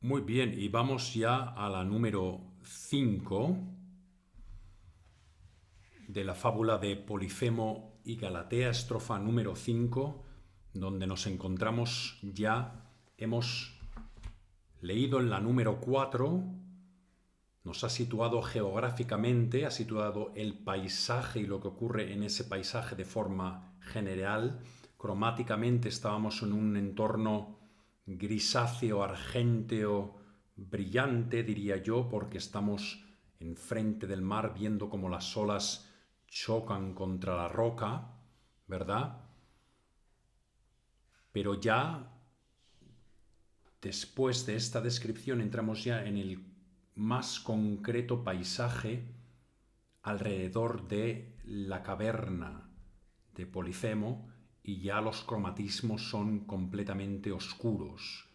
Muy bien, y vamos ya a la número 5 de la fábula de Polifemo y Galatea, estrofa número 5, donde nos encontramos ya, hemos leído en la número 4, nos ha situado geográficamente, ha situado el paisaje y lo que ocurre en ese paisaje de forma general. Cromáticamente estábamos en un entorno grisáceo, argénteo, brillante, diría yo, porque estamos enfrente del mar viendo cómo las olas chocan contra la roca, ¿verdad? Pero ya después de esta descripción entramos ya en el más concreto paisaje alrededor de la caverna de Polifemo y ya los cromatismos son completamente oscuros.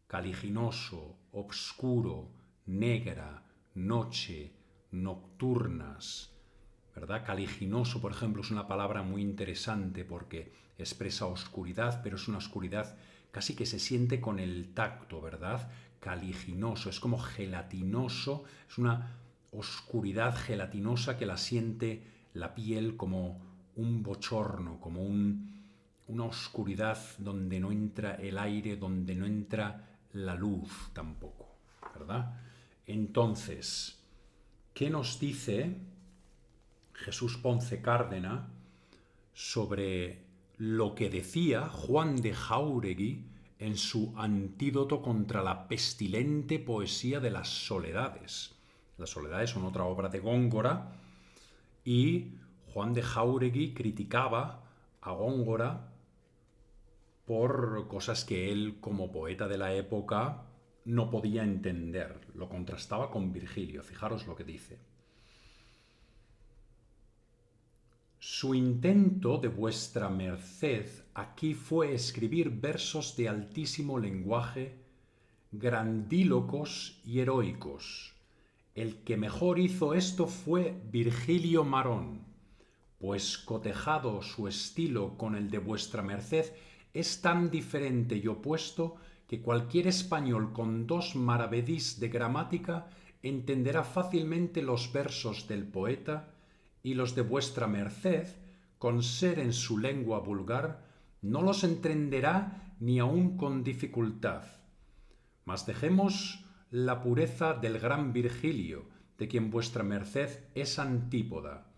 Caliginoso, obscuro, negra, noche, nocturnas, ¿verdad? Caliginoso, por ejemplo, es una palabra muy interesante porque expresa oscuridad, pero es una oscuridad casi que se siente con el tacto, ¿verdad? Caliginoso, es como gelatinoso, es una oscuridad gelatinosa que la siente la piel como un bochorno, como una oscuridad donde no entra el aire, donde no entra la luz tampoco, ¿verdad? Entonces, ¿qué nos dice Jesús Ponce Cárdena sobre lo que decía Juan de Jáuregui en su antídoto contra la pestilente poesía de las soledades? Las soledades son otra obra de Góngora y Juan de Jáuregui criticaba a Góngora por cosas que él, como poeta de la época, no podía entender. Lo contrastaba con Virgilio. Fijaros lo que dice. Su intento de vuestra merced aquí fue escribir versos de altísimo lenguaje, grandílocos y heroicos. El que mejor hizo esto fue Virgilio Marón, pues cotejado su estilo con el de vuestra merced es tan diferente y opuesto que cualquier español con 2 maravedís de gramática entenderá fácilmente los versos del poeta y los de vuestra merced, con ser en su lengua vulgar, no los entenderá ni aun con dificultad. Mas dejemos la pureza del gran Virgilio, de quien vuestra merced es antípoda.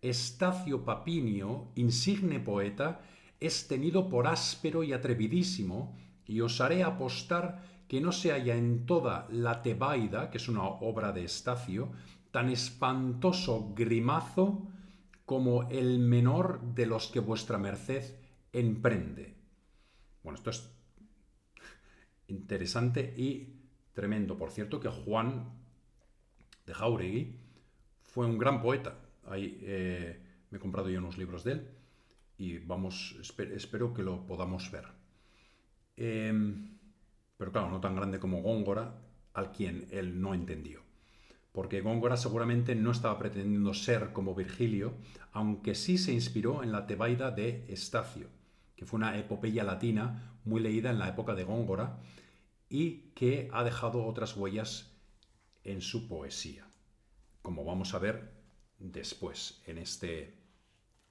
Estacio Papinio, insigne poeta, es tenido por áspero y atrevidísimo, y osaré apostar que no se halla en toda la Tebaida, que es una obra de Estacio, tan espantoso grimazo como el menor de los que vuestra merced emprende. Bueno, esto es interesante y tremendo. Por cierto, que Juan de Jáuregui fue un gran poeta. Ahí me he comprado yo unos libros de él y vamos, espero que lo podamos ver. Eh, pero claro, no tan grande como Góngora, al quien él no entendió. Porque Góngora seguramente no estaba pretendiendo ser como Virgilio, aunque sí se inspiró en la Tebaida de Estacio, que fue una epopeya latina muy leída en la época de Góngora y que ha dejado otras huellas en su poesía, como vamos a ver después en este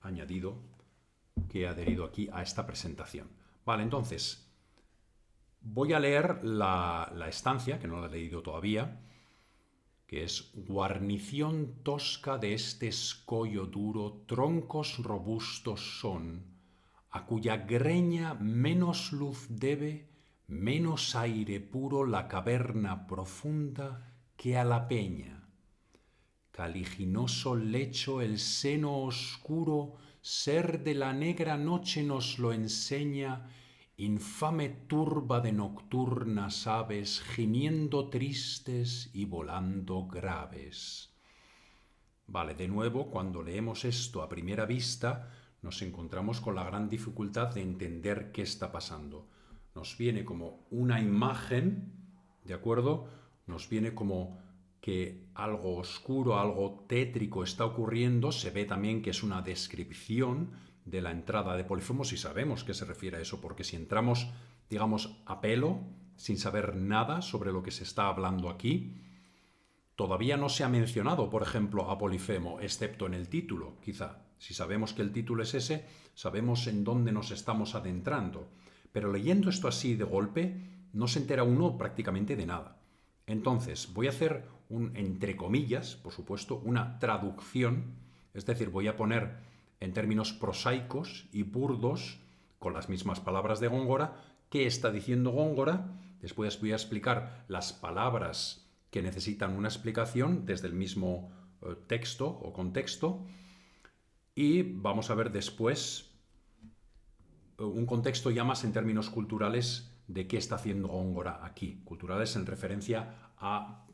añadido que he adherido aquí a esta presentación. Vale, entonces voy a leer la estancia, que no la he leído todavía, que es guarnición tosca de este escollo duro, troncos robustos son, a cuya greña menos luz debe, menos aire puro la caverna profunda que a la peña. Caliginoso lecho el seno oscuro, ser de la negra noche nos lo enseña, infame turba de nocturnas aves, gimiendo tristes y volando graves. Vale, de nuevo, cuando leemos esto a primera vista, nos encontramos con la gran dificultad de entender qué está pasando. Nos viene como una imagen, ¿de acuerdo? Nos viene como que algo oscuro, algo tétrico está ocurriendo. Se ve también que es una descripción de la entrada de Polifemo, si sabemos que se refiere a eso, porque si entramos, digamos, a pelo, sin saber nada sobre lo que se está hablando aquí. Todavía no se ha mencionado, por ejemplo, a Polifemo, excepto en el título, quizá. Si sabemos que el título es ese, sabemos en dónde nos estamos adentrando. Pero leyendo esto así de golpe, no se entera uno prácticamente de nada. Entonces, voy a hacer entre comillas, por supuesto, una traducción, es decir, voy a poner en términos prosaicos y burdos, con las mismas palabras de Góngora, qué está diciendo Góngora. Después voy a explicar las palabras que necesitan una explicación desde el mismo texto o contexto. Y vamos a ver después un contexto ya más en términos culturales de qué está haciendo Góngora aquí. Culturales en referencia a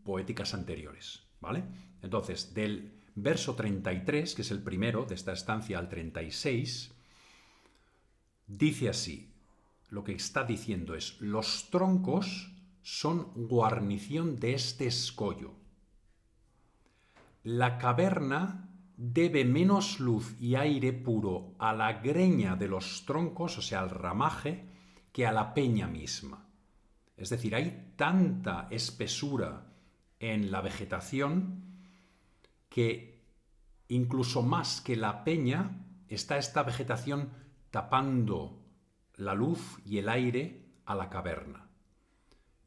poéticas anteriores, ¿vale? Entonces, del verso 33, que es el primero de esta estancia, al 36, dice así. Lo que está diciendo es: los troncos son guarnición de este escollo. La caverna debe menos luz y aire puro a la greña de los troncos, o sea, al ramaje, que a la peña misma. Es decir, hay tanta espesura en la vegetación que incluso más que la peña está esta vegetación tapando la luz y el aire a la caverna.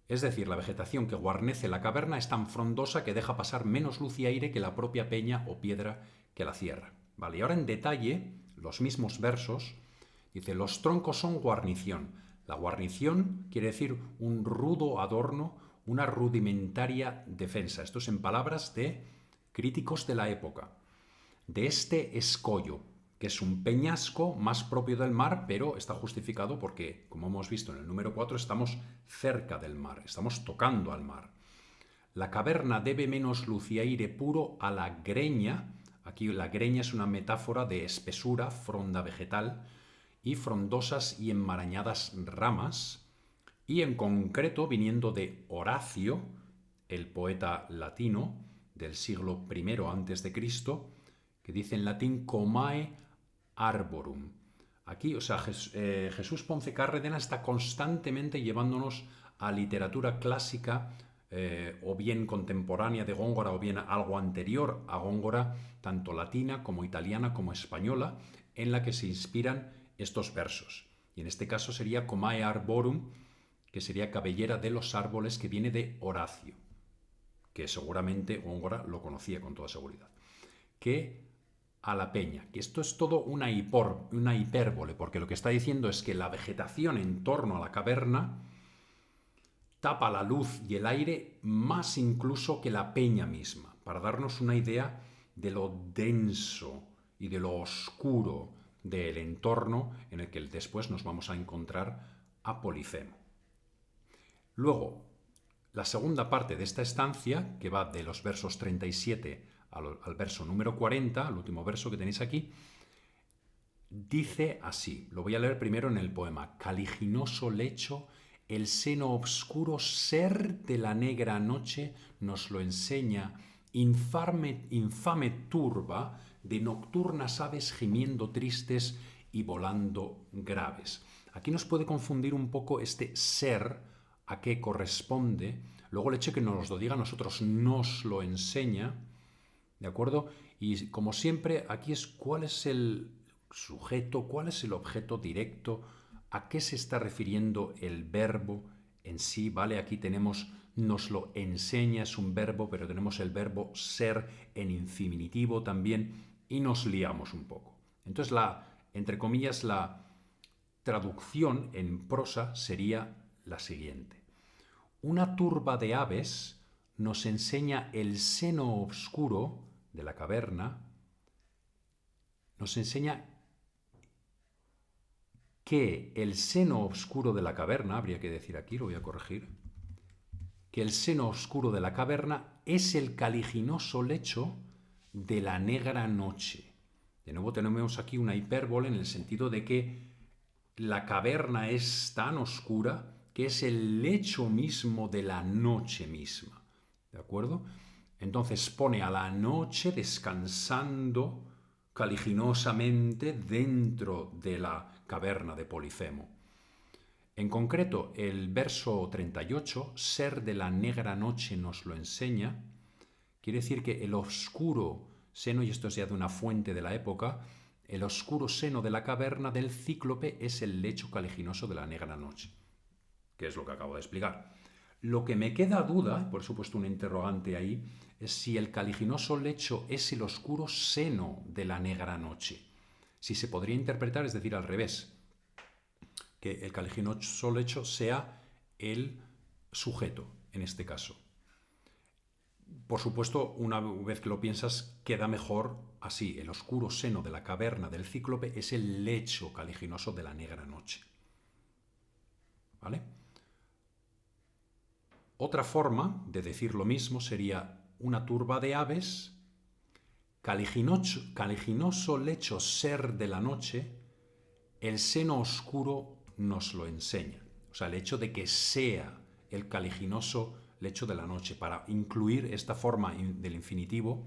Es decir, la vegetación que guarnece la caverna es tan frondosa que deja pasar menos luz y aire que la propia peña o piedra que la cierra. Vale, y ahora en detalle, los mismos versos, dice: los troncos son guarnición. La guarnición quiere decir un rudo adorno, una rudimentaria defensa. Esto es en palabras de críticos de la época. De este escollo, que es un peñasco más propio del mar, pero está justificado porque, como hemos visto en el número 4, estamos cerca del mar, estamos tocando al mar. La caverna debe menos luz y aire puro a la greña. Aquí la greña es una metáfora de espesura, fronda vegetal, y frondosas y enmarañadas ramas, y en concreto viniendo de Horacio, el poeta latino del siglo I a.C., que dice en latín comae arborum. Aquí, o sea, Jesús Ponce Cárdenas está constantemente llevándonos a literatura clásica, o bien contemporánea de Góngora, o bien algo anterior a Góngora, tanto latina como italiana como española, en la que se inspiran estos versos. Y en este caso sería comae arborum, que sería cabellera de los árboles, que viene de Horacio, que seguramente Góngora lo conocía con toda seguridad. Que a la peña, que esto es todo una hipérbole, porque lo que está diciendo es que la vegetación en torno a la caverna tapa la luz y el aire más incluso que la peña misma, para darnos una idea de lo denso y de lo oscuro del entorno en el que después nos vamos a encontrar a Polifemo. Luego, la segunda parte de esta estancia, que va de los versos 37 al verso número 40, al último verso que tenéis aquí, dice así, lo voy a leer primero en el poema: caliginoso lecho, el seno obscuro ser de la negra noche nos lo enseña, infame turba de nocturnas aves gimiendo tristes y volando graves. Aquí nos puede confundir un poco este ser, a qué corresponde. Luego el hecho de que nos lo diga a nosotros nos lo enseña, ¿de acuerdo? Y como siempre, aquí es cuál es el sujeto, cuál es el objeto directo, a qué se está refiriendo el verbo en sí, ¿vale? Aquí tenemos nos lo enseña, es un verbo, pero tenemos el verbo ser en infinitivo también, y nos liamos un poco. Entonces, entre comillas, la traducción en prosa sería la siguiente: una turba de aves nos enseña el seno oscuro de la caverna, nos enseña que el seno oscuro de la caverna, habría que decir aquí, lo voy a corregir, que el seno oscuro de la caverna es el caliginoso lecho de la negra noche. De nuevo tenemos aquí una hipérbole en el sentido de que la caverna es tan oscura que es el lecho mismo de la noche misma. ¿De acuerdo? Entonces pone a la noche descansando caliginosamente dentro de la caverna de Polifemo. En concreto, el verso 38, ser de la negra noche nos lo enseña, quiere decir que el oscuro seno, y esto es ya de una fuente de la época, el oscuro seno de la caverna del cíclope es el lecho caliginoso de la negra noche, que es lo que acabo de explicar. Lo que me queda duda, por supuesto un interrogante ahí, es si el caliginoso lecho es el oscuro seno de la negra noche. Si se podría interpretar, es decir, al revés, que el caliginoso lecho sea el sujeto, en este caso. Por supuesto, una vez que lo piensas, queda mejor así. El oscuro seno de la caverna del cíclope es el lecho caliginoso de la negra noche. ¿Vale? Otra forma de decir lo mismo sería una turba de aves, caliginoso lecho ser de la noche, el seno oscuro nos lo enseña. O sea, el hecho de que sea el caliginoso lecho de la noche, para incluir esta forma del infinitivo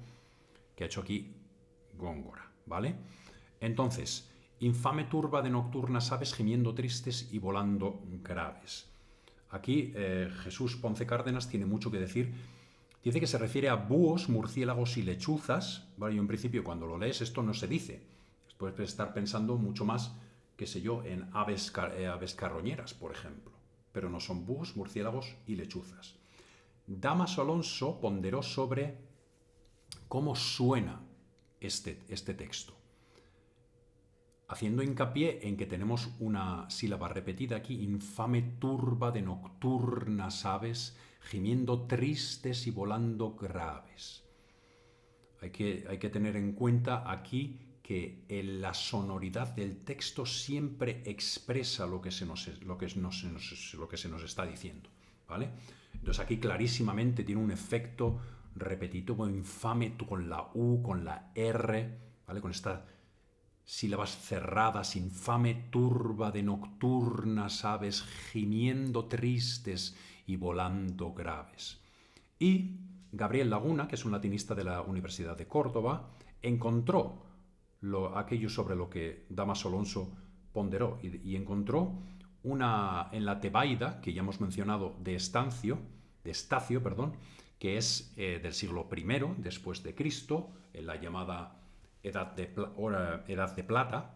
que ha hecho aquí Góngora, ¿vale? Entonces, infame turba de nocturnas aves gimiendo tristes y volando graves. Aquí Jesús Ponce Cárdenas tiene mucho que decir. Dice que se refiere a búhos, murciélagos y lechuzas. Bueno, y en principio cuando lo lees esto no se dice. Puedes estar pensando mucho más, qué sé yo, en aves carroñeras, por ejemplo. Pero no son búhos, murciélagos y lechuzas. Damaso Alonso ponderó sobre cómo suena este texto, haciendo hincapié en que tenemos una sílaba repetida aquí, infame turba de nocturnas aves, gimiendo tristes y volando graves. Hay que tener en cuenta aquí que la sonoridad del texto siempre expresa lo que se nos está diciendo, ¿vale? Entonces aquí clarísimamente tiene un efecto repetitivo infame con la U, con la R, ¿vale? Con estas sílabas cerradas, infame turba de nocturnas aves gimiendo tristes y volando graves. Y Gabriel Laguna, que es un latinista de la Universidad de Córdoba, encontró aquello sobre lo que Damaso Alonso ponderó y encontró en la Tebaida, que ya hemos mencionado, de Estacio, que es del siglo I después de Cristo, en la llamada Edad de Plata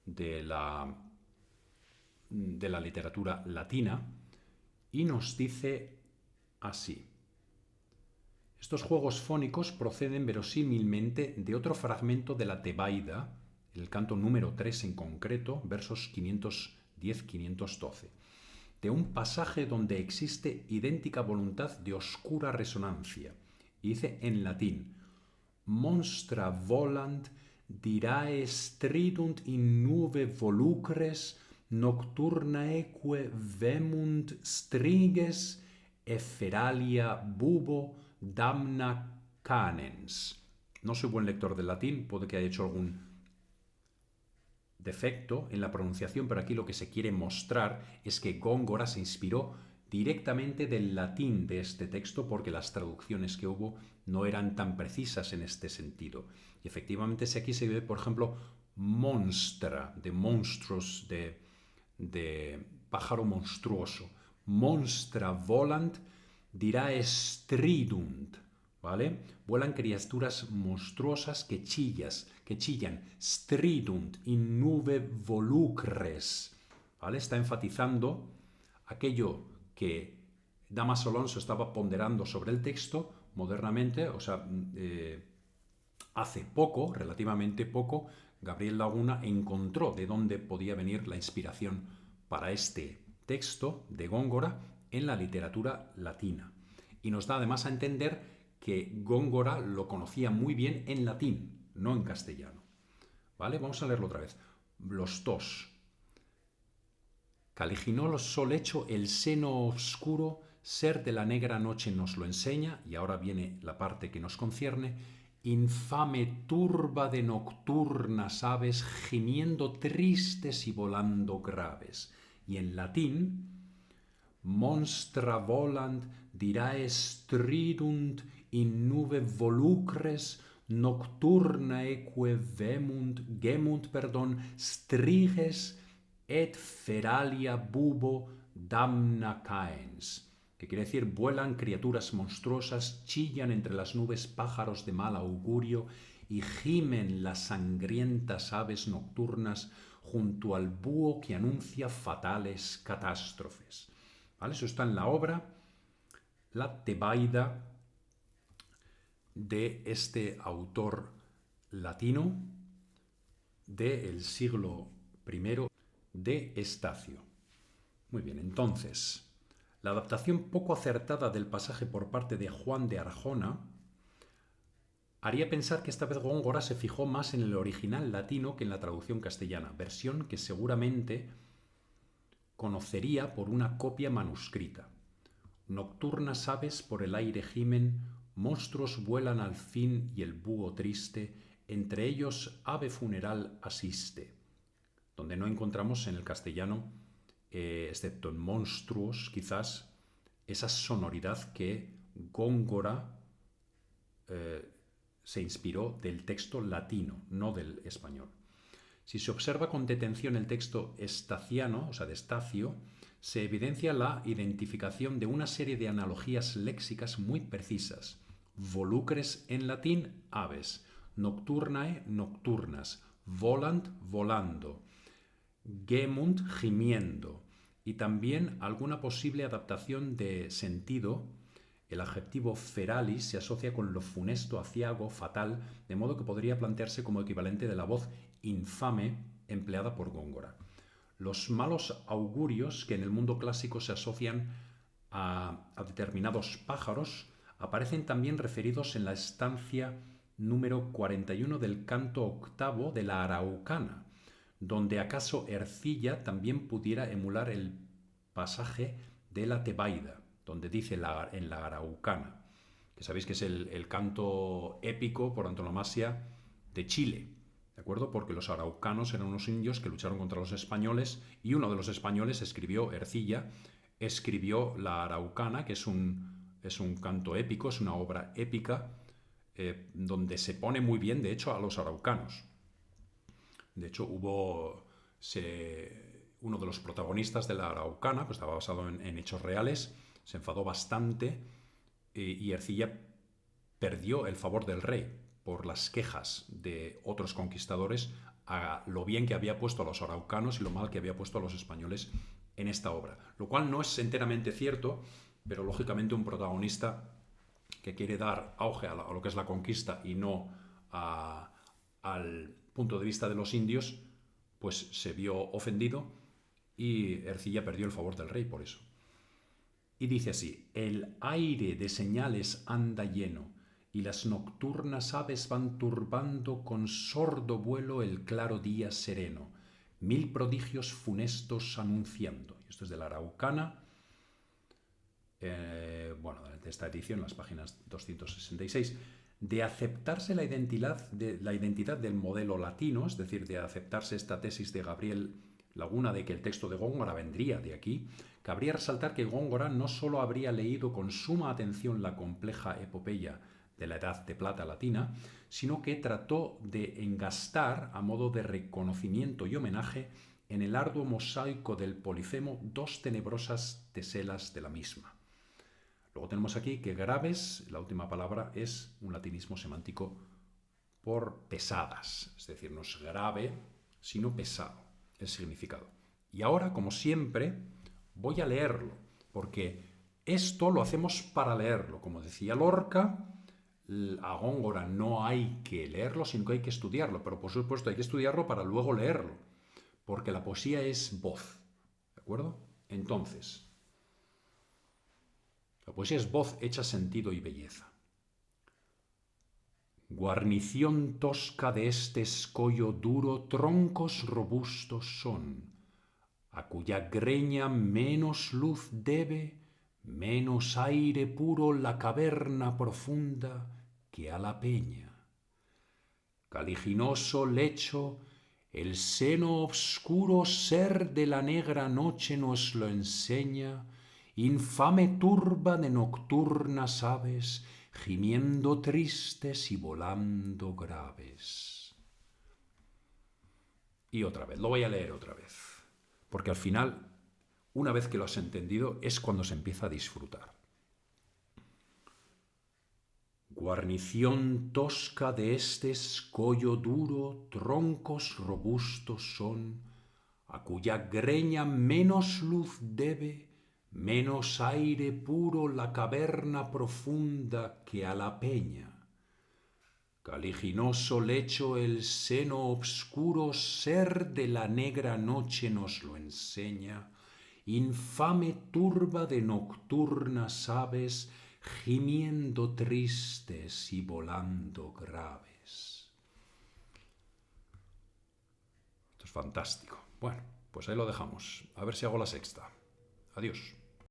de la literatura latina, y nos dice así. Estos juegos fónicos proceden verosímilmente de otro fragmento de la Tebaida, el canto número 3 en concreto, versos 510-512, de un pasaje donde existe idéntica voluntad de oscura resonancia. Y dice en latín: Monstra volant, dirae stridunt in nuve volucres, nocturnaeque vemunt striges, efferalia bubo damna canens. No soy buen lector del latín, puede que haya hecho algún defecto en la pronunciación, pero aquí lo que se quiere mostrar es que Góngora se inspiró directamente del latín de este texto, porque las traducciones que hubo no eran tan precisas en este sentido. Y efectivamente, si aquí se ve, por ejemplo, monstra, de monstruos, de pájaro monstruoso, monstra volant, dirá stridunt, ¿vale? Vuelan criaturas monstruosas que chillan, stridunt in nuve volucres, ¿vale? Está enfatizando aquello que Damaso Alonso estaba ponderando sobre el texto modernamente, o sea, hace poco, relativamente poco, Gabriel Laguna encontró de dónde podía venir la inspiración para este texto de Góngora en la literatura latina. Y nos da además a entender que Góngora lo conocía muy bien en latín, no en castellano. ¿Vale? Vamos a leerlo otra vez. Los dos. Caliginoso lecho, el seno oscuro, ser de la negra noche nos lo enseña, y ahora viene la parte que nos concierne. Infame turba de nocturnas aves, gimiendo tristes y volando graves. Y en latín, monstra volant, dirae stridunt in nuve volucres, nocturnaeque gemunt, striges, et feralia bubo damna caens, que quiere decir vuelan criaturas monstruosas, chillan entre las nubes pájaros de mal augurio y gimen las sangrientas aves nocturnas junto al búho que anuncia fatales catástrofes. ¿Vale? Eso está en la obra La Tebaida de este autor latino del siglo I de Estacio. Muy bien, entonces, la adaptación poco acertada del pasaje por parte de Juan de Arjona haría pensar que esta vez Góngora se fijó más en el original latino que en la traducción castellana, versión que seguramente conocería por una copia manuscrita. Nocturnas aves por el aire gimen, monstruos vuelan al fin y el búho triste, entre ellos ave funeral asiste, donde no encontramos en el castellano, excepto en monstruos, quizás, esa sonoridad que Góngora se inspiró del texto latino, no del español. Si se observa con detención el texto estaciano, o sea, de Estacio, se evidencia la identificación de una serie de analogías léxicas muy precisas. Volucres en latín, aves. Nocturnae, nocturnas. Volant, volando. Gemunt, gimiendo. Y también alguna posible adaptación de sentido. El adjetivo feralis se asocia con lo funesto, aciago, fatal, de modo que podría plantearse como equivalente de la voz infame empleada por Góngora. Los malos augurios que en el mundo clásico se asocian a determinados pájaros aparecen también referidos en la estancia número 41 del canto octavo de la Araucana, donde acaso Ercilla también pudiera emular el pasaje de la Tebaida, donde dice en la Araucana, que sabéis que es el canto épico por antonomasia de Chile, ¿de acuerdo? Porque los araucanos eran unos indios que lucharon contra los españoles y uno de los españoles escribió, Ercilla, escribió la Araucana, que es un canto épico, es una obra épica, donde se pone muy bien, de hecho, a los araucanos. De hecho, uno de los protagonistas de la Araucana, que estaba basado en hechos reales, se enfadó bastante y Ercilla perdió el favor del rey por las quejas de otros conquistadores a lo bien que había puesto a los araucanos y lo mal que había puesto a los españoles en esta obra. Lo cual no es enteramente cierto, pero lógicamente un protagonista que quiere dar auge a lo que es la conquista y no al punto de vista de los indios, pues se vio ofendido y Ercilla perdió el favor del rey por eso. Y dice así: el aire de señales anda lleno, y las nocturnas aves van turbando con sordo vuelo el claro día sereno, mil prodigios funestos anunciando. Esto es de la Araucana, de esta edición, las páginas 266. De aceptarse la identidad del modelo latino, es decir, de aceptarse esta tesis de Gabriel Laguna de que el texto de Góngora vendría de aquí, cabría resaltar que Góngora no sólo habría leído con suma atención la compleja epopeya de la Edad de Plata latina, sino que trató de engastar, a modo de reconocimiento y homenaje, en el arduo mosaico del Polifemo dos tenebrosas teselas de la misma. Luego tenemos aquí que graves, la última palabra, es un latinismo semántico por pesadas, es decir, no es grave, sino pesado el significado. Y ahora, como siempre, voy a leerlo, porque esto lo hacemos para leerlo. Como decía Lorca, a Góngora no hay que leerlo, sino que hay que estudiarlo, pero por supuesto hay que estudiarlo para luego leerlo, porque la poesía es voz, ¿de acuerdo? Entonces, la poesía es voz hecha sentido y belleza. Guarnición tosca de este escollo duro, troncos robustos son, a cuya greña menos luz debe, menos aire puro la caverna profunda que a la peña. Caliginoso lecho, el seno obscuro ser de la negra noche nos lo enseña, infame turba de nocturnas aves, gimiendo tristes y volando graves. Y otra vez, lo voy a leer otra vez. Porque al final, una vez que lo has entendido, es cuando se empieza a disfrutar. Guarnición tosca de este escollo duro, troncos robustos son, a cuya greña menos luz debe, menos aire puro la caverna profunda que a la peña. Caliginoso lecho el seno obscuro ser de la negra noche nos lo enseña, infame turba de nocturnas aves, gimiendo tristes y volando graves. Esto es fantástico. Bueno, pues ahí lo dejamos. A ver si hago la sexta. Adiós.